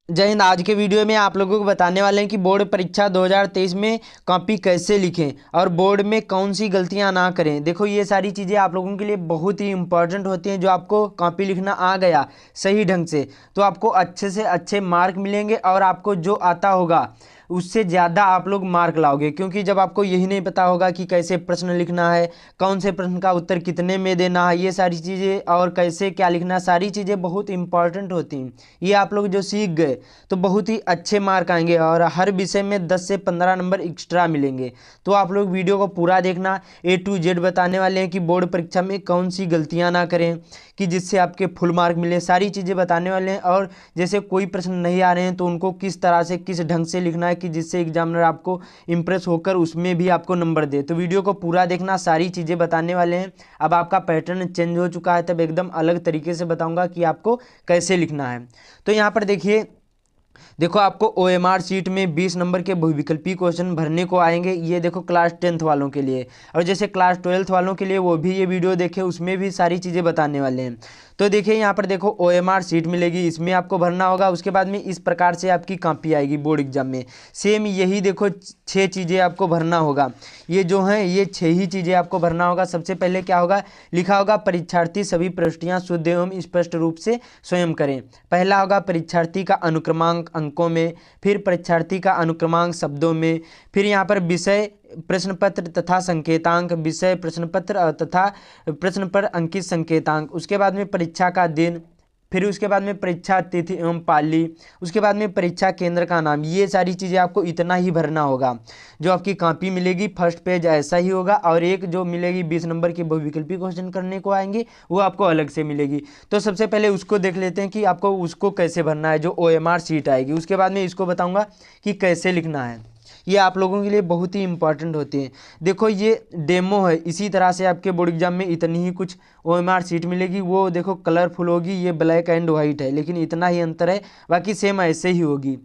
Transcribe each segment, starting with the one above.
जय हिंद। आज के वीडियो में आप लोगों को बताने वाले हैं कि बोर्ड परीक्षा 2023 में कॉपी कैसे लिखें और बोर्ड में कौन सी गलतियां ना करें। देखो, ये सारी चीज़ें आप लोगों के लिए बहुत ही इंपॉर्टेंट होती हैं। जो आपको कॉपी लिखना आ गया सही ढंग से तो आपको अच्छे से अच्छे मार्क मिलेंगे और आपको जो आता होगा उससे ज़्यादा आप लोग मार्क लाओगे। क्योंकि जब आपको यही नहीं पता होगा कि कैसे प्रश्न लिखना है, कौन से प्रश्न का उत्तर कितने में देना है, ये सारी चीज़ें और कैसे क्या लिखना, सारी चीज़ें बहुत इंपॉर्टेंट होती हैं। ये आप लोग जो सीख गए तो बहुत ही अच्छे मार्क आएंगे और हर विषय में 10 से 15 नंबर एक्स्ट्रा मिलेंगे। तो आप लोग वीडियो को पूरा देखना। A to Z बताने वाले हैं कि बोर्ड परीक्षा में कौन सी गलतियां ना करें कि जिससे आपके फुल मार्क मिले, सारी चीज़ें बताने वाले हैं। और जैसे कोई प्रश्न नहीं आ रहे हैं तो उनको किस तरह से किस ढंग से लिखना है कि जिससे एग्जामिनर आपको इम्प्रेस होकर उसमें भी आपको नंबर दे। तो वीडियो को पूरा देखना, सारी चीज़ें बताने वाले हैं। अब आपका पैटर्न चेंज हो चुका है, तब एकदम अलग तरीके से बताऊंगा कि आपको कैसे लिखना है। तो यहाँ पर देखिए, देखो आपको OMR सीट में 20 नंबर के बहुविकल्पी क्वेश्चन भरने को आएंगे। ये देखो क्लास 10th वालों के लिए, और जैसे क्लास 12th वालों के लिए वो भी ये वीडियो देखे, उसमें भी सारी चीज़ें बताने वाले हैं। तो देखिए यहाँ पर देखो OMR सीट मिलेगी, इसमें आपको भरना होगा। उसके बाद में इस प्रकार से आपकी कॉपी आएगी बोर्ड एग्जाम में। सेम यही देखो 6 चीज़ें आपको भरना होगा। ये जो हैं ये 6 ही चीज़ें आपको भरना होगा। सबसे पहले क्या होगा, लिखा होगा परीक्षार्थी सभी प्रश्नों शुद्ध एवं स्पष्ट रूप से स्वयं करें। पहला होगा परीक्षार्थी का अनुक्रमांक अंकों में, फिर परीक्षार्थी का अनुक्रमांक शब्दों में, फिर यहाँ पर विषय प्रश्न पत्र तथा संकेतांक, विषय प्रश्न पत्र तथा प्रश्न पर अंकित संकेतांक। उसके बाद में परीक्षा का दिन, फिर उसके बाद में परीक्षा तिथि एवं पाली, उसके बाद में परीक्षा केंद्र का नाम। ये सारी चीज़ें आपको इतना ही भरना होगा। जो आपकी कॉपी मिलेगी फर्स्ट पेज ऐसा ही होगा, और एक जो मिलेगी 20 नंबर की बहुविकल्पी क्वेश्चन करने को आएंगे वो आपको अलग से मिलेगी। तो सबसे पहले उसको देख लेते हैं कि आपको उसको कैसे भरना है, जो OMR सीट आएगी। उसके बाद में इसको बताऊंगा कि कैसे लिखना है। ये आप लोगों के लिए बहुत ही इंपॉर्टेंट होती है। देखो ये डेमो है, इसी तरह से आपके बोर्ड एग्जाम में इतनी ही कुछ OMR सीट मिलेगी। वो देखो कलरफुल होगी, ये ब्लैक एंड वाइट है, लेकिन इतना ही अंतर है, बाकी सेम ऐसे ही होगी।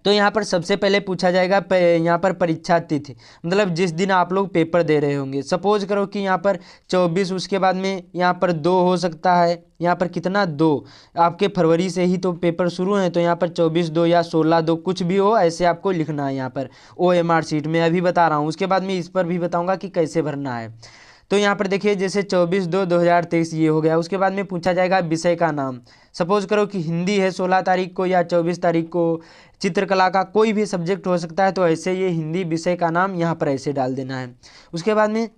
तो यहाँ पर सबसे पहले पूछा जाएगा यहाँ पर परीक्षा तिथि, मतलब जिस दिन आप लोग पेपर दे रहे होंगे। सपोज करो कि यहाँ पर 24, उसके बाद में यहाँ पर 2 हो सकता है। यहाँ पर कितना 2, आपके फरवरी से ही तो पेपर शुरू हैं, तो यहाँ पर 24/2 या 16/2 कुछ भी हो, ऐसे आपको लिखना है यहाँ पर OMR सीट में। अभी बता रहा हूँ, उसके बाद में इस पर भी बताऊँगा कि कैसे भरना है। तो यहाँ पर देखिए जैसे 24/2/2023 ये हो गया। उसके बाद में पूछा जाएगा विषय का नाम। सपोज करो कि हिंदी है 16 तारीख को या 24 तारीख को, चित्रकला का कोई भी सब्जेक्ट हो सकता है, तो ऐसे ये हिंदी विषय का नाम यहाँ पर ऐसे डाल देना है। उसके बाद में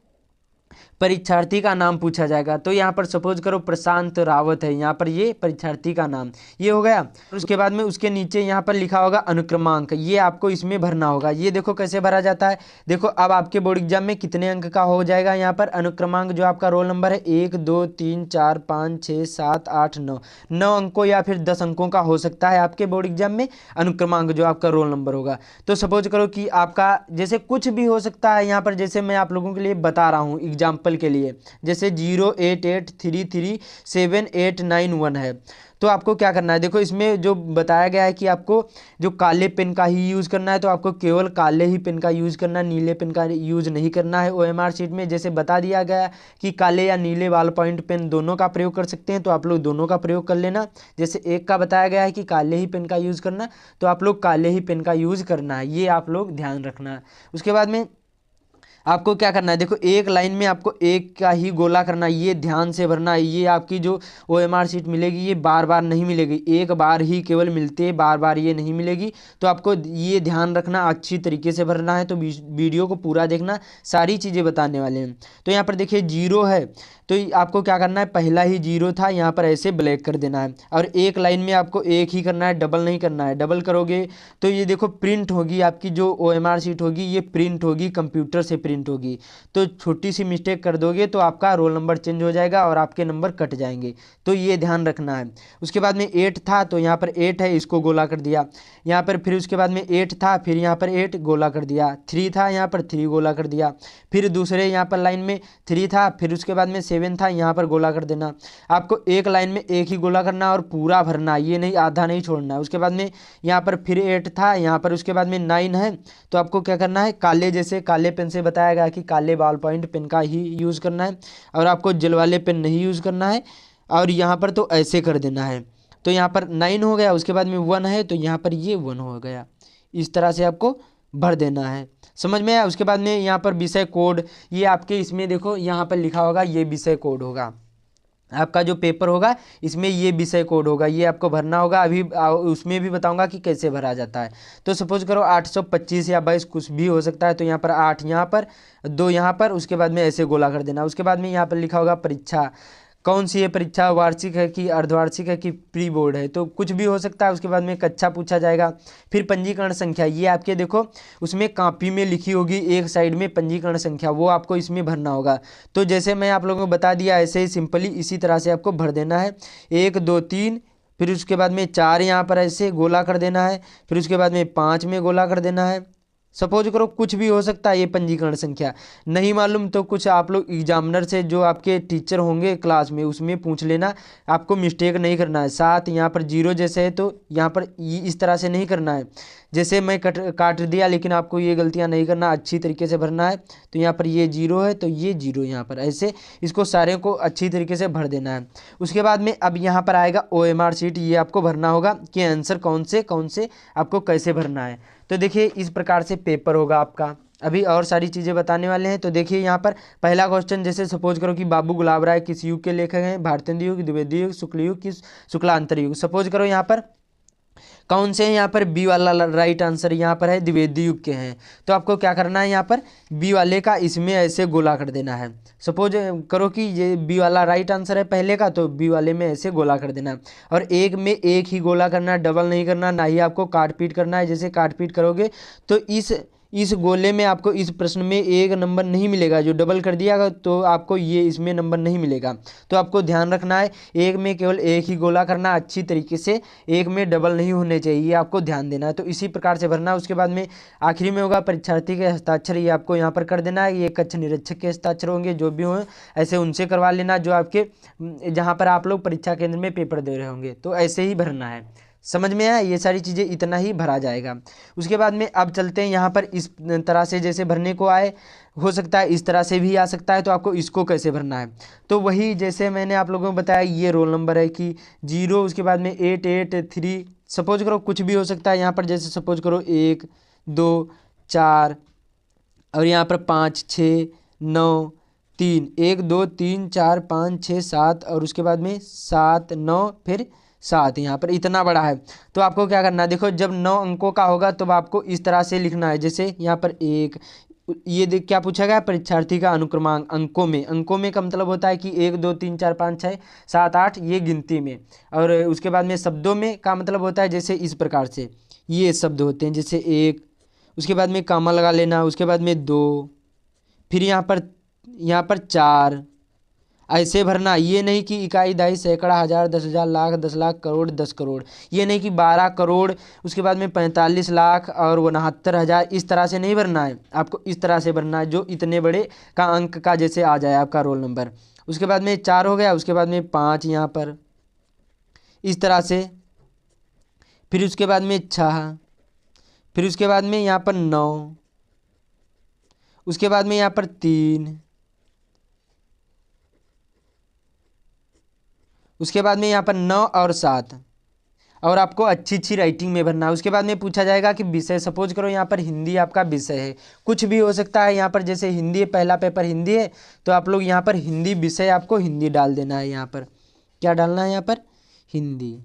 परीक्षार्थी का नाम पूछा जाएगा। तो यहाँ पर सपोज करो प्रशांत रावत है, यहाँ पर ये परीक्षार्थी का नाम ये हो गया। उसके बाद में उसके नीचे यहाँ पर लिखा होगा अनुक्रमांक, ये आपको इसमें भरना होगा। ये देखो कैसे भरा जाता है। देखो अब आपके बोर्ड एग्जाम में कितने अंक का हो जाएगा। यहाँ पर अनुक्रमांक जो आपका रोल नंबर है 1 2 3 4 5 6 7 8 9, 9 अंकों या फिर 10 अंकों का हो सकता है आपके बोर्ड एग्जाम में अनुक्रमांक जो आपका रोल नंबर होगा। तो सपोज करो कि आपका जैसे कुछ भी हो सकता है। यहाँ पर जैसे मैं आप लोगों के लिए बता रहा हूँ एग्जाम्पल के लिए, जैसे 088337891 है। तो आपको क्या करना है, देखो इसमें जो बताया गया है कि आपको जो काले पेन का ही यूज़ करना है, तो आपको केवल काले ही पेन का यूज़ करना है, नीले पेन का यूज़ नहीं करना है। OMR सीट में जैसे बता दिया गया कि काले या नीले बॉल पॉइंट पेन दोनों का प्रयोग कर सकते हैं, तो आप लोग दोनों का प्रयोग कर लेना। जैसे एक का बताया गया है कि काले ही पेन का यूज़ करना, तो आप लोग काले ही पेन का यूज़ करना है, ये आप लोग ध्यान रखना है। उसके बाद में आपको क्या करना है, देखो एक लाइन में आपको एक का ही गोला करना है, ये ध्यान से भरना है। ये आपकी जो OMR सीट मिलेगी ये बार बार नहीं मिलेगी, एक बार ही केवल मिलती है, बार बार ये नहीं मिलेगी। तो आपको ये ध्यान रखना, अच्छी तरीके से भरना है। तो वीडियो को पूरा देखना, सारी चीज़ें बताने वाले हैं। तो यहाँ पर देखिए 0 है, तो आपको क्या करना है, पहला ही 0 था, यहाँ पर ऐसे ब्लैक कर देना है। और एक लाइन में आपको एक ही करना है, डबल नहीं करना है। डबल करोगे तो ये देखो प्रिंट होगी, आपकी जो OMR सीट होगी ये प्रिंट होगी, कंप्यूटर से प्रिंट होगी। तो छोटी सी मिस्टेक कर दोगे तो आपका रोल नंबर चेंज हो जाएगा और आपके नंबर कट जाएंगे। तो ये ध्यान रखना है। उसके बाद में 8 था, तो यहाँ पर 8 है, इसको गोला कर दिया यहाँ पर। फिर उसके बाद में 8 था, फिर यहाँ पर 8 गोला कर दिया। 3 था, यहाँ पर 3 गोला कर दिया। फिर दूसरे यहाँ पर लाइन में 3 था, फिर उसके बाद में 7 था, यहाँ पर गोला कर देना। आपको एक लाइन में एक ही गोला करना और पूरा भरना, ये नहीं आधा नहीं छोड़ना है। उसके बाद में यहाँ पर फिर 8 था, यहाँ पर उसके बाद में 9 है। तो आपको क्या करना है, काले जैसे काले पेन से बताया गया कि काले बॉल पॉइंट पेन का ही यूज़ करना है, और आपको जेल वाले पेन नहीं यूज़ करना है। और यहाँ पर तो ऐसे कर देना है। तो यहाँ पर 9 हो गया, उसके बाद में 1 है तो यहाँ पर ये 1 हो गया। इस तरह से आपको भर देना है, समझ में आया। उसके बाद में यहाँ पर विषय कोड, ये आपके इसमें देखो यहाँ पर लिखा होगा, ये विषय कोड होगा आपका जो पेपर होगा, इसमें ये विषय कोड होगा, ये आपको भरना होगा। अभी उसमें भी बताऊंगा कि कैसे भरा जाता है। तो सपोज करो 825 या 22 कुछ भी हो सकता है, तो यहाँ पर 8 यहाँ पर 2 यहाँ पर, उसके बाद में ऐसे गोला कर देना। उसके बाद में यहाँ पर लिखा होगा परीक्षा, कौन सी है परीक्षा, वार्षिक है कि अर्धवार्षिक है कि प्री बोर्ड है, तो कुछ भी हो सकता है। उसके बाद में कक्षा पूछा जाएगा। फिर पंजीकरण संख्या, ये आपके देखो उसमें कॉपी में लिखी होगी एक साइड में पंजीकरण संख्या, वो आपको इसमें भरना होगा। तो जैसे मैं आप लोगों को बता दिया, ऐसे ही सिंपली इसी तरह से आपको भर देना है। 1 2 3, फिर उसके बाद में 4 यहाँ पर ऐसे गोला कर देना है, फिर उसके बाद में 5 में गोला कर देना है। सपोज करो कुछ भी हो सकता है, ये पंजीकरण संख्या नहीं मालूम तो कुछ आप लोग एग्जामिनर से, जो आपके टीचर होंगे क्लास में, उसमें पूछ लेना। आपको मिस्टेक नहीं करना है। 7 यहाँ पर 0 जैसे है तो यहाँ पर इस तरह से नहीं करना है, जैसे मैं काट दिया, लेकिन आपको ये गलतियाँ नहीं करना, अच्छी तरीके से भरना है। तो यहाँ पर ये 0 है तो ये 0 यहाँ पर, ऐसे इसको सारे को अच्छी तरीके से भर देना है। उसके बाद में अब यहाँ पर आएगा OMR शीट, ये आपको भरना होगा कि आंसर कौन से आपको कैसे भरना है। तो देखिए इस प्रकार से पेपर होगा आपका। अभी और सारी चीज़ें बताने वाले हैं। तो देखिए यहाँ पर पहला क्वेश्चन, जैसे सपोज करो कि बाबू गुलाब राय किस युग के लेखक हैं, भारतेंदु युग, द्विवेदी युग, शुक्ल युग कि शुक्लांतर युग। सपोज करो यहाँ पर कौन से हैं, यहाँ पर बी वाला राइट आंसर यहाँ पर है, द्विवेदी युग के हैं। तो आपको क्या करना है, यहाँ पर बी वाले का इसमें ऐसे गोला कर देना है। सपोज करो कि ये बी वाला राइट आंसर है पहले का, तो बी वाले में ऐसे गोला कर देना। और एक में एक ही गोला करना, डबल नहीं करना, ना ही आपको काट पीट करना है। जैसे काट पीट करोगे तो इस गोले में आपको इस प्रश्न में एक नंबर नहीं मिलेगा। जो डबल कर दिया तो आपको ये इसमें नंबर नहीं मिलेगा। तो आपको ध्यान रखना है, एक में केवल एक ही गोला करना अच्छी तरीके से, एक में डबल नहीं होने चाहिए, ये आपको ध्यान देना है। तो इसी प्रकार से भरना। उसके बाद में आखिरी में होगा परीक्षार्थी के हस्ताक्षर, ये आपको यहाँ पर कर देना है। ये कक्ष निरीक्षक के हस्ताक्षर होंगे, जो भी हों ऐसे उनसे करवा लेना, जो आपके जहाँ पर आप लोग परीक्षा केंद्र में पेपर दे रहे होंगे। तो ऐसे ही भरना है, समझ में आया। ये सारी चीज़ें इतना ही भरा जाएगा। उसके बाद में अब चलते हैं यहाँ पर, इस तरह से जैसे भरने को आए, हो सकता है इस तरह से भी आ सकता है। तो आपको इसको कैसे भरना है, तो वही जैसे मैंने आप लोगों को बताया, ये रोल नंबर है कि 0, उसके बाद में 883, सपोज करो कुछ भी हो सकता है यहाँ पर। जैसे सपोज करो 1 2 4 और यहाँ पर 5 6 9 3, 1 2 3 4 5 6 7 और उसके बाद में 7 9 फिर 7, यहाँ पर इतना बड़ा है। तो आपको क्या करना है, देखो जब 9 अंकों का होगा तब आपको इस तरह से लिखना है। जैसे यहाँ पर 1, ये देख क्या पूछा गया, परीक्षार्थी का अनुक्रमांक अंकों में का मतलब होता है कि 1 2 3 4 5 6 7 8, ये गिनती में। और उसके बाद में शब्दों में का मतलब होता है, जैसे इस प्रकार से ये शब्द होते हैं, जैसे 1, उसके बाद में कामा लगा लेना, उसके बाद में 2, फिर यहाँ पर 4, ऐसे भरना। ये नहीं कि इकाई, दहाई, सैकड़ा, हज़ार, 10,000, लाख, 10 लाख, करोड़, 10 करोड़। ये नहीं कि 12 करोड़, उसके बाद में 45 लाख और 69,000, इस तरह से नहीं भरना है। आपको इस तरह से भरना है, जो इतने बड़े का अंक का जैसे आ जाए आपका रोल नंबर। उसके बाद में 4 हो गया, उसके बाद में 5 यहाँ पर इस तरह से, फिर उसके बाद में 6, फिर उसके बाद में यहाँ पर 9, उसके बाद में यहाँ पर 3, उसके बाद में यहाँ पर 9 और 7, और आपको अच्छी राइटिंग में भरना है। उसके बाद में पूछा जाएगा कि विषय, सपोज करो यहाँ पर हिंदी आपका विषय है, कुछ भी हो सकता है यहाँ पर। जैसे हिंदी है, पहला पेपर हिंदी है, तो आप लोग यहाँ पर हिंदी विषय, आपको हिंदी डाल देना है। यहाँ पर क्या डालना है, यहाँ पर हिंदी,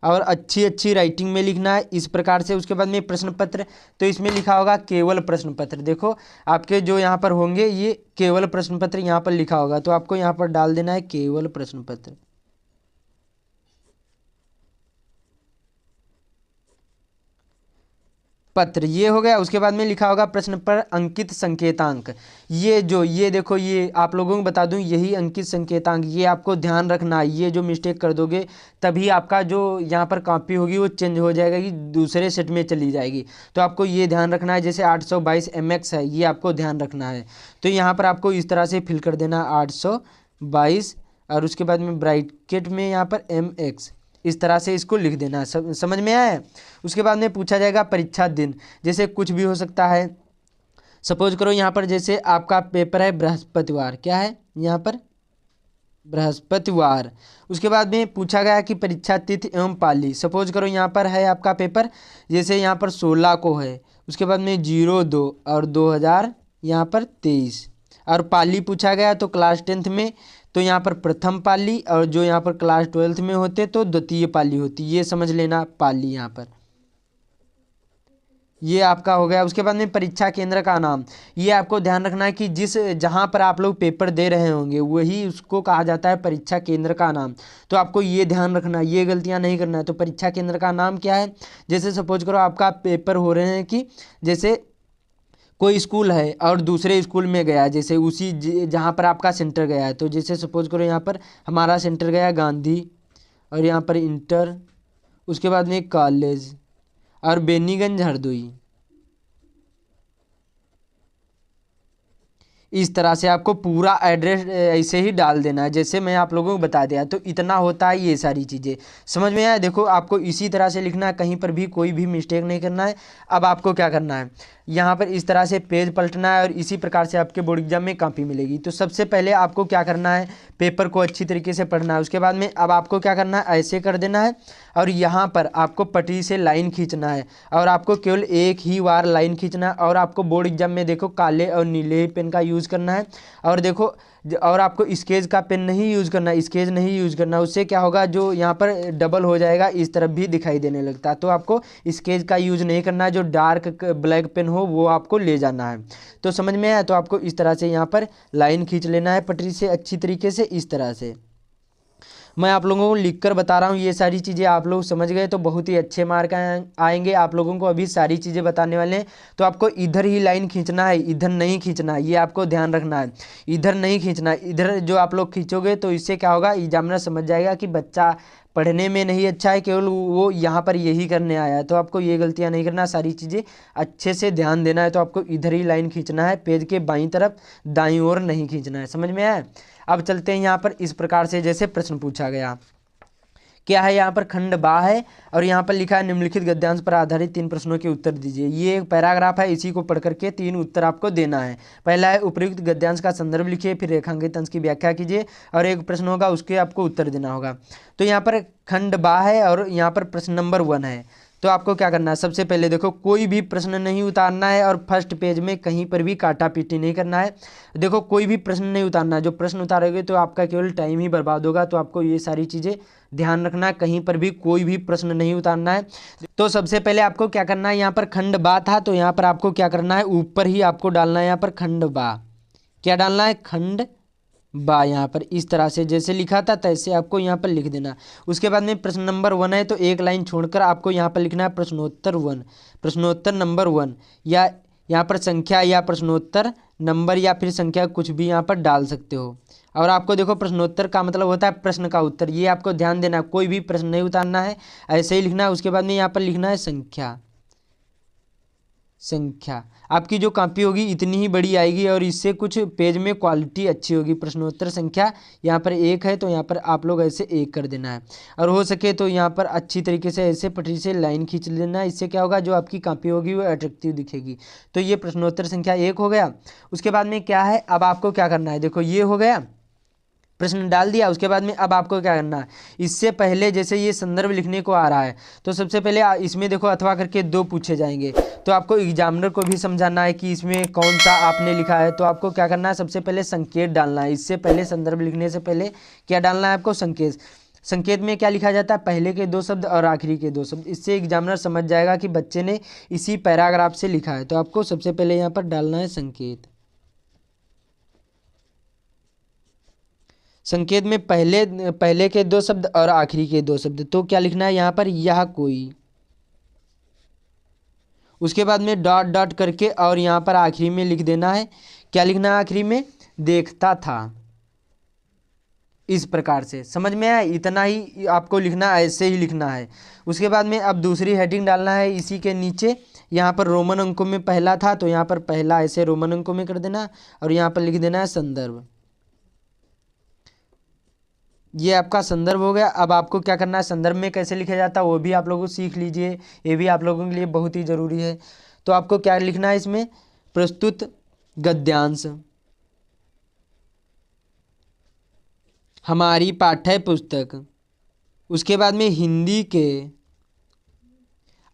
और अच्छी राइटिंग में लिखना है इस प्रकार से। उसके बाद में प्रश्न पत्र, तो इसमें लिखा होगा केवल प्रश्न पत्र। देखो आपके जो यहाँ पर होंगे ये केवल प्रश्न पत्र यहाँ पर लिखा होगा, तो आपको यहाँ पर डाल देना है केवल प्रश्न पत्र। ये हो गया। उसके बाद में लिखा होगा प्रश्न पर अंकित संकेतांक। ये देखो, ये आप लोगों को बता दूं, यही अंकित संकेतांक, ये आपको ध्यान रखना है। ये जो मिस्टेक कर दोगे तभी आपका जो यहाँ पर कॉपी होगी वो चेंज हो जाएगा, कि दूसरे सेट में चली जाएगी। तो आपको ये ध्यान रखना है। जैसे 822 mx है, ये आपको ध्यान रखना है। तो यहाँ पर आपको इस तरह से फिल कर देना 822, और उसके बाद में ब्रैकेट में यहाँ पर mx, इस तरह से इसको लिख देना। समझ में आया है। उसके बाद में पूछा जाएगा परीक्षा दिन, जैसे कुछ भी हो सकता है। सपोज करो यहाँ पर जैसे आपका पेपर है बृहस्पतिवार, क्या है यहाँ पर बृहस्पतिवार। उसके बाद में पूछा गया कि परीक्षा तिथि एवं पाली। सपोज करो यहाँ पर है आपका पेपर, जैसे यहाँ पर 16 को है, उसके बाद में 02 और 2000 यहाँ पर 23, और पाली पूछा गया तो क्लास 10th में तो यहाँ पर प्रथम पाली, और जो यहाँ पर क्लास 12th में होते तो द्वितीय पाली होती। ये समझ लेना पाली यहाँ पर, ये आपका हो गया। उसके बाद में परीक्षा केंद्र का नाम, ये आपको ध्यान रखना है कि जिस जहाँ पर आप लोग पेपर दे रहे होंगे वही उसको कहा जाता है परीक्षा केंद्र का नाम। तो आपको ये ध्यान रखना है, ये गलतियाँ नहीं करना है। तो परीक्षा केंद्र का नाम क्या है, जैसे सपोज करो आपका पेपर हो रहे हैं कि जैसे कोई स्कूल है और दूसरे स्कूल में गया, जैसे उसी जहाँ पर आपका सेंटर गया है, तो जैसे सपोज करो यहाँ पर हमारा सेंटर गया गांधी, और यहाँ पर इंटर, उसके बाद में कॉलेज, और बेनीगंज हरदोई। इस तरह से आपको पूरा एड्रेस ऐसे ही डाल देना है जैसे मैं आप लोगों को बता दिया। तो इतना होता है, ये सारी चीज़ें समझ में आया। देखो आपको इसी तरह से लिखना है, कहीं पर भी कोई भी मिस्टेक नहीं करना है। अब आपको क्या करना है, यहाँ पर इस तरह से पेज पलटना है और इसी प्रकार से आपके बोर्ड एग्जाम में कॉपी मिलेगी। तो सबसे पहले आपको क्या करना है, पेपर को अच्छी तरीके से पढ़ना है। उसके बाद में अब आपको क्या करना है, ऐसे कर देना है और यहाँ पर आपको पटरी से लाइन खींचना है, और आपको केवल एक ही बार लाइन खींचना है। और आपको बोर्ड एग्जाम में देखो काले और नीले ही पेन का यूज़ करना है। और देखो और आपको स्केच का पेन नहीं यूज़ करना, स्केच नहीं यूज़ करना, उससे क्या होगा जो यहाँ पर डबल हो जाएगा, इस तरफ भी दिखाई देने लगता है। तो आपको स्केच का यूज़ नहीं करना है, जो डार्क ब्लैक पेन हो वो आपको ले जाना है। तो समझ में आया। तो आपको इस तरह से यहाँ पर लाइन खींच लेना है पटरी से अच्छी तरीके से, इस तरह से। मैं आप लोगों को लिख कर बता रहा हूँ, ये सारी चीज़ें आप लोग समझ गए तो बहुत ही अच्छे मार्क आएंगे। आप लोगों को अभी सारी चीज़ें बताने वाले हैं। तो आपको इधर ही लाइन खींचना है, इधर नहीं खींचना है, ये आपको ध्यान रखना है। इधर नहीं खींचना है, इधर जो आप लोग खींचोगे तो इससे क्या होगा, एग्जामिनर समझ जाएगा कि बच्चा पढ़ने में नहीं अच्छा है, केवल वो यहाँ पर यही करने आया है। तो आपको ये गलतियाँ नहीं करना, सारी चीज़ें अच्छे से ध्यान देना है। तो आपको इधर ही लाइन खींचना है, पेज के बाईं तरफ, दाईं ओर नहीं खींचना है। समझ में आया। अब चलते हैं यहाँ पर इस प्रकार से, जैसे प्रश्न पूछा गया क्या है, यहाँ पर खंड बा है और यहाँ पर लिखा है निम्नलिखित गद्यांश पर आधारित 3 प्रश्नों के उत्तर दीजिए। ये एक पैराग्राफ है, इसी को पढ़ करके 3 उत्तर आपको देना है। पहला है उपयुक्त गद्यांश का संदर्भ लिखिए, फिर रेखांकित अंश की व्याख्या कीजिए, और एक प्रश्न होगा उसके आपको उत्तर देना होगा। तो यहाँ पर खंड बा है और यहाँ पर प्रश्न नंबर 1 है। तो आपको क्या करना है, सबसे पहले देखो कोई भी प्रश्न नहीं उतारना है और फर्स्ट पेज में कहीं पर भी काटा पीटी नहीं करना है। देखो कोई भी प्रश्न नहीं उतारना है, जो प्रश्न उतारोगे तो आपका केवल टाइम ही बर्बाद होगा। तो आपको ये सारी चीज़ें ध्यान रखना है, कहीं पर भी कोई भी प्रश्न नहीं उतारना है। तो सबसे पहले आपको क्या करना है, यहाँ पर खंड बा था तो यहाँ पर आपको क्या करना है, ऊपर ही आपको डालना है यहाँ पर खंड बा। क्या डालना है, खंड बा। यहाँ पर इस तरह से जैसे लिखा था तैसे आपको यहाँ पर लिख देना। उसके बाद में प्रश्न नंबर 1 है तो एक लाइन छोड़कर आपको यहाँ पर लिखना है प्रश्नोत्तर 1, प्रश्नोत्तर नंबर 1, या यहाँ पर संख्या या प्रश्नोत्तर नंबर या फिर संख्या कुछ भी यहाँ पर डाल सकते हो। और आपको देखो प्रश्नोत्तर का मतलब होता है प्रश्न का उत्तर, ये आपको ध्यान देना है, कोई भी प्रश्न नहीं उतारना है, ऐसे ही लिखना है। उसके बाद में यहाँ पर लिखना है संख्या। संख्या आपकी जो कॉपी होगी इतनी ही बड़ी आएगी और इससे कुछ पेज में क्वालिटी अच्छी होगी। प्रश्नोत्तर संख्या यहाँ पर 1 है तो यहाँ पर आप लोग ऐसे 1 कर देना है, और हो सके तो यहाँ पर अच्छी तरीके से ऐसे पटरी से लाइन खींच लेना है। इससे क्या होगा, जो आपकी कॉपी होगी वो अट्रैक्टिव दिखेगी। तो ये प्रश्नोत्तर संख्या 1 हो गया। उसके बाद में क्या है, अब आपको क्या करना है, देखो ये हो गया, प्रश्न डाल दिया। उसके बाद में अब आपको क्या करना है, इससे पहले जैसे ये संदर्भ लिखने को आ रहा है तो सबसे पहले इसमें देखो अथवा करके 2 पूछे जाएंगे। तो आपको एग्जामिनर को भी समझाना है कि इसमें कौन सा आपने लिखा है। तो आपको क्या करना है, सबसे पहले संकेत डालना है। इससे पहले संदर्भ लिखने से पहले क्या डालना है आपको, संकेत। संकेत में क्या लिखा जाता है, पहले के 2 शब्द और आखिरी के 2 शब्द। इससे एग्जामिनर समझ जाएगा कि बच्चे ने इसी पैराग्राफ से लिखा है। तो आपको सबसे पहले यहाँ पर डालना है संकेत। संकेत में पहले के 2 शब्द और आखिरी के 2 शब्द। तो क्या लिखना है यहाँ पर, यह कोई। उसके बाद में डॉट डॉट करके और यहाँ पर आखिरी में लिख देना है, क्या लिखना है आखिरी में, देखता था। इस प्रकार से समझ में आया, इतना ही आपको लिखना है, ऐसे ही लिखना है। उसके बाद में अब दूसरी हेडिंग डालना है इसी के नीचे। यहाँ पर रोमन अंकों में पहला था तो यहाँ पर पहला ऐसे रोमन अंकों में कर देना, और यहाँ पर लिख देना है संदर्भ। ये आपका संदर्भ हो गया। अब आपको क्या करना है, संदर्भ में कैसे लिखा जाता है वो भी आप लोगों सीख लीजिए, ये भी आप लोगों के लिए बहुत ही ज़रूरी है। तो आपको क्या लिखना है इसमें, प्रस्तुत गद्यांश। हमारी पाठ्य पुस्तक। उसके बाद में हिंदी के,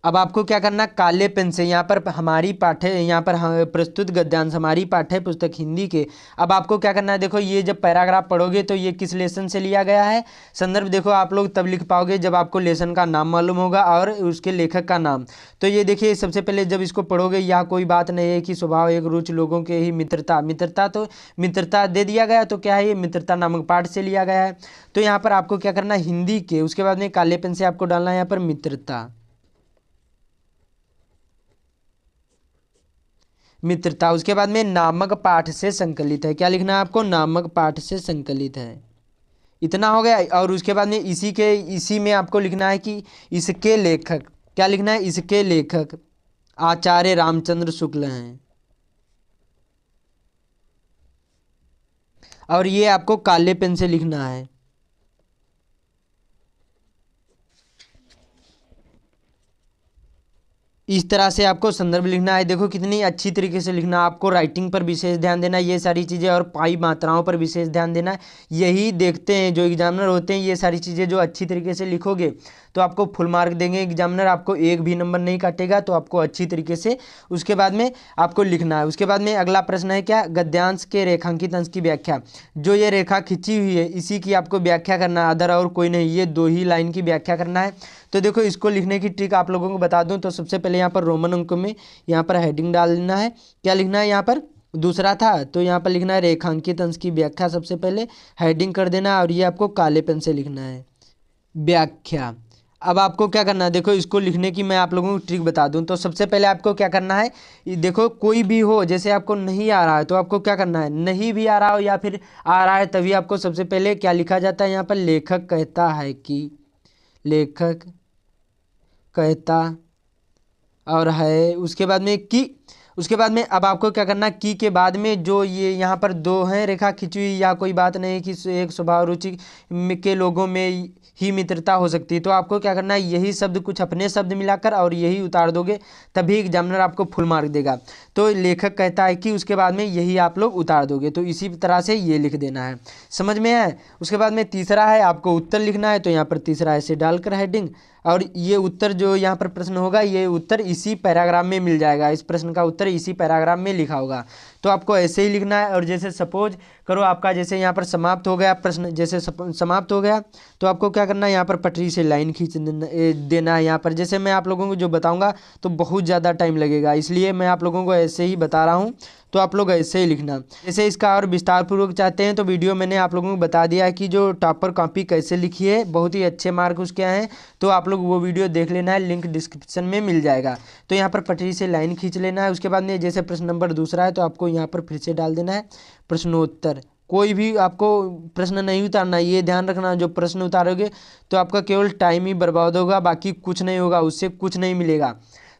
अब आपको क्या करना, काले पेन से यहाँ पर हमारी पाठ्य, यहाँ पर प्रस्तुत गद्यांश हमारी पाठ्य पुस्तक हिंदी के। अब आपको क्या करना है, देखो ये जब पैराग्राफ पढ़ोगे तो ये किस लेसन से लिया गया है, संदर्भ देखो आप लोग तब लिख पाओगे जब आपको लेसन का नाम मालूम होगा और उसके लेखक का नाम। तो ये देखिए सबसे पहले जब इसको पढ़ोगे, यह कोई बात नहीं है कि स्वभाव एक रुचि लोगों के ही मित्रता, मित्रता तो मित्रता दे दिया गया, तो क्या है ये मित्रता नामक पाठ से लिया गया है। तो यहाँ पर आपको क्या करना है, हिंदी के, उसके बाद में काले पेन से आपको डालना है यहाँ पर मित्रता, मित्रता। उसके बाद में नामक पाठ से संकलित है, क्या लिखना है आपको, नामक पाठ से संकलित है। इतना हो गया। और उसके बाद में इसी में आपको लिखना है कि इसके लेखक, क्या लिखना है, इसके लेखक आचार्य रामचंद्र शुक्ल हैं। और ये आपको काले पेन से लिखना है। इस तरह से आपको संदर्भ लिखना है। देखो कितनी अच्छी तरीके से लिखना, आपको राइटिंग पर विशेष ध्यान देना, ये सारी चीज़ें, और पाई मात्राओं पर विशेष ध्यान देना। यही देखते हैं जो एग्जामिनर होते हैं, ये सारी चीज़ें जो अच्छी तरीके से लिखोगे तो आपको फुल मार्क देंगे एग्जामिनर, आपको एक भी नंबर नहीं काटेगा। तो आपको अच्छी तरीके से उसके बाद में आपको लिखना है। उसके बाद में अगला प्रश्न है क्या, गद्यांश के रेखांकित अंश की व्याख्या। जो ये रेखा खींची हुई है इसी की आपको व्याख्या करना है, अदर और कोई नहीं, ये 2 ही लाइन की व्याख्या करना है। तो देखो इसको लिखने की ट्रिक आप लोगों को बता दूं तो सबसे पहले यहाँ पर रोमन अंकों में यहाँ पर हेडिंग डाल देना है। क्या लिखना है, यहाँ पर दूसरा था तो यहाँ पर लिखना है रेखांकित अंश की व्याख्या, सबसे पहले हेडिंग कर देना, और ये आपको काले पेन से लिखना है व्याख्या। अब आपको क्या करना है, देखो इसको लिखने की मैं आप लोगों को ट्रिक बता दूं तो सबसे पहले आपको क्या करना है, देखो कोई भी हो, जैसे आपको नहीं आ रहा है तो आपको क्या करना है, नहीं भी आ रहा हो या फिर आ रहा है तभी आपको सबसे पहले क्या लिखा जाता है, यहाँ पर लेखक कहता है कि, लेखक कहता और है, उसके बाद में कि, उसके बाद में अब आपको क्या करना, की के बाद में जो ये यहाँ पर 2 हैं रेखा खींची हुई, या कोई बात नहीं कि एक स्वभाव रुचि के लोगों में ही मित्रता हो सकती है, तो आपको क्या करना है, यही शब्द कुछ अपने शब्द मिलाकर और यही उतार दोगे तभी एग्जामिनर आपको फुल मार्क देगा। तो लेखक कहता है कि उसके बाद में यही आप लोग उतार दोगे, तो इसी तरह से ये लिख देना है, समझ में आए। उसके बाद में तीसरा है आपको उत्तर लिखना है, तो यहाँ पर तीसरा ऐसे डालकर हेडिंग, और ये उत्तर जो यहाँ पर प्रश्न होगा ये उत्तर इसी पैराग्राफ में मिल जाएगा, इस प्रश्न का उत्तर इसी पैराग्राफ में लिखा होगा। तो आपको ऐसे ही लिखना है। और जैसे सपोज करो आपका जैसे यहाँ पर समाप्त हो गया प्रश्न, जैसे समाप्त हो गया तो आपको क्या करना है, यहाँ पर पटरी से लाइन खींच देना है। यहाँ पर जैसे मैं आप लोगों को जो बताऊँगा तो बहुत ज़्यादा टाइम लगेगा, इसलिए मैं आप लोगों को ऐसे ही बता रहा हूँ, तो आप लोग ऐसे ही लिखना। जैसे इसका और विस्तार पूर्वक चाहते हैं तो वीडियो मैंने आप लोगों को बता दिया है कि जो टॉपर कॉपी कैसे लिखी है, बहुत ही अच्छे मार्क उसके हैं, तो आप लोग वो वीडियो देख लेना है, लिंक डिस्क्रिप्शन में मिल जाएगा। तो यहाँ पर पटरी से लाइन खींच लेना है। उसके बाद में जैसे प्रश्न नंबर दूसरा है तो आपको यहाँ पर फिर से डाल देना है प्रश्नोत्तर। कोई भी आपको प्रश्न नहीं उतारना, ये ध्यान रखना, जो प्रश्न उतारोगे तो आपका केवल टाइम ही बर्बाद होगा, बाकी कुछ नहीं होगा, उससे कुछ नहीं मिलेगा।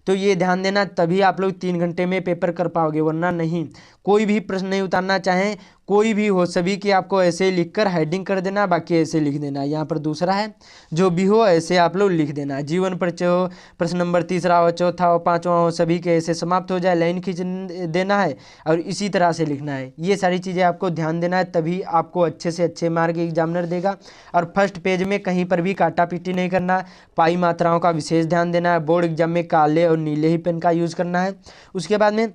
तो ये ध्यान देना, तभी आप लोग 3 घंटे में पेपर कर पाओगे, वरना नहीं। कोई भी प्रश्न नहीं उतारना, चाहे कोई भी हो, सभी की आपको ऐसे लिखकर हेडिंग कर देना, बाकी ऐसे लिख देना। यहाँ पर दूसरा है जो भी हो ऐसे आप लोग लिख देना। जीवन परिचय हो, प्रश्न नंबर तीसरा हो, चौथा हो, पाँचवा हो, सभी के ऐसे समाप्त हो जाए, लाइन खींच देना है और इसी तरह से लिखना है। ये सारी चीज़ें आपको ध्यान देना है, तभी आपको अच्छे से अच्छे मार्क एग्जामिनर देगा। और फर्स्ट पेज में कहीं पर भी काटा पीटी नहीं करना, पाई मात्राओं का विशेष ध्यान देना है। बोर्ड एग्जाम में काले और नीले ही पेन का यूज़ करना है। उसके बाद में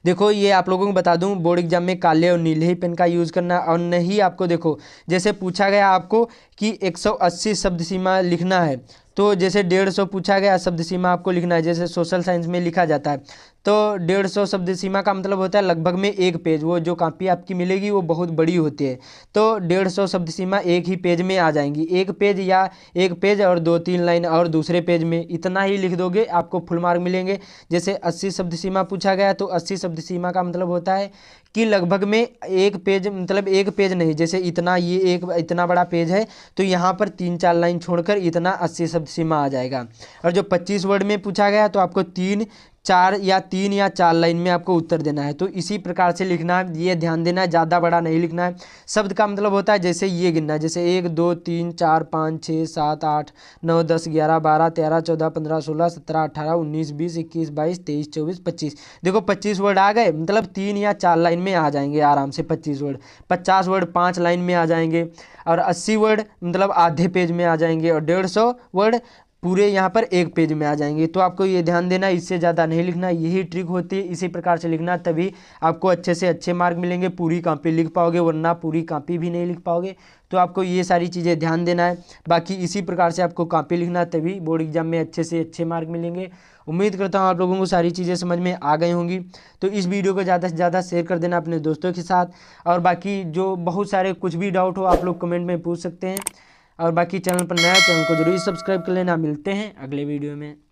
देखो ये आप लोगों को बता दूं, बोर्ड एग्जाम में काले और नीले ही पेन का यूज़ करना, और नहीं आपको देखो जैसे पूछा गया आपको कि 180 शब्द सीमा लिखना है, तो जैसे 150 पूछा गया शब्द सीमा आपको लिखना है, जैसे सोशल साइंस में लिखा जाता है। तो 150 शब्द सीमा का मतलब होता है लगभग में 1 पेज, वो जो कॉपी आपकी मिलेगी वो बहुत बड़ी होती है, तो 150 शब्द सीमा एक ही पेज में आ जाएंगी। 1 पेज या 1 पेज और 2-3 लाइन और दूसरे पेज में, इतना ही लिख दोगे आपको फुल मार्क मिलेंगे। जैसे 80 शब्द सीमा पूछा गया तो 80 शब्द सीमा का मतलब होता है कि लगभग में 1 पेज, मतलब 1 पेज नहीं, जैसे इतना ये एक इतना बड़ा पेज है तो यहाँ पर 3-4 लाइन छोड़कर इतना 80 शब्द सीमा आ जाएगा। और जो 25 वर्ड में पूछा गया तो आपको 3 4 या 3 या 4 लाइन में आपको उत्तर देना है। तो इसी प्रकार से लिखना है, ये ध्यान देना है, ज़्यादा बड़ा नहीं लिखना है। शब्द का मतलब होता है जैसे ये गिनना है, जैसे 1 2 3 4 5 6 7 8 9 10 11 12 13 14 15 16 17 18 19 20 21 22 23 24 25। देखो 25 वर्ड आ गए, मतलब 3 या 4 लाइन में आ जाएंगे आराम से 25 वर्ड। 50 वर्ड 5 लाइन में आ जाएंगे, और 80 वर्ड मतलब आधे पेज में आ जाएंगे, और 150 वर्ड पूरे यहाँ पर एक पेज में आ जाएंगे। तो आपको ये ध्यान देना, इससे ज़्यादा नहीं लिखना, यही ट्रिक होती है। इसी प्रकार से लिखना, तभी आपको अच्छे से अच्छे मार्क मिलेंगे, पूरी कॉपी लिख पाओगे, वरना पूरी कॉपी भी नहीं लिख पाओगे। तो आपको ये सारी चीज़ें ध्यान देना है। बाकी इसी प्रकार से आपको कॉपी लिखना, तभी बोर्ड एग्जाम में अच्छे से अच्छे मार्क मिलेंगे। उम्मीद करता हूँ आप लोगों को सारी चीज़ें समझ में आ गई होंगी। तो इस वीडियो को ज़्यादा से ज़्यादा शेयर कर देना अपने दोस्तों के साथ, और बाकी जो बहुत सारे कुछ भी डाउट हो आप लोग कमेंट में पूछ सकते हैं। और बाकी चैनल पर नया, चैनल को जरूर सब्सक्राइब कर लेना। मिलते हैं अगले वीडियो में।